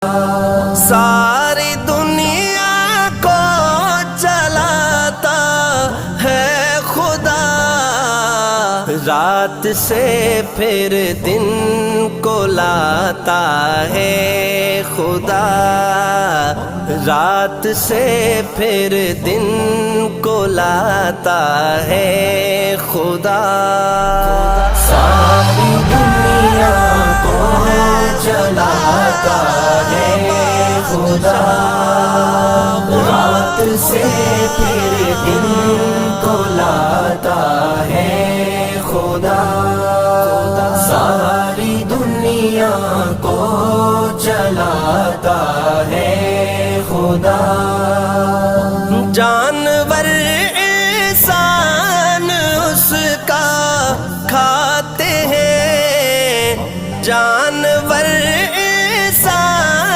ساری دنیا کو چلاتا ہے خدا، رات سے پھر دن کو لاتا ہے خدا، رات سے پھر دن کو لاتا ہے خدا۔ ساری دنیا کو چلاتا ہے خدا، رات سے پھر دن کو لاتا ہے خدا۔ ساری دنیا کو چلاتا ہے خدا، جان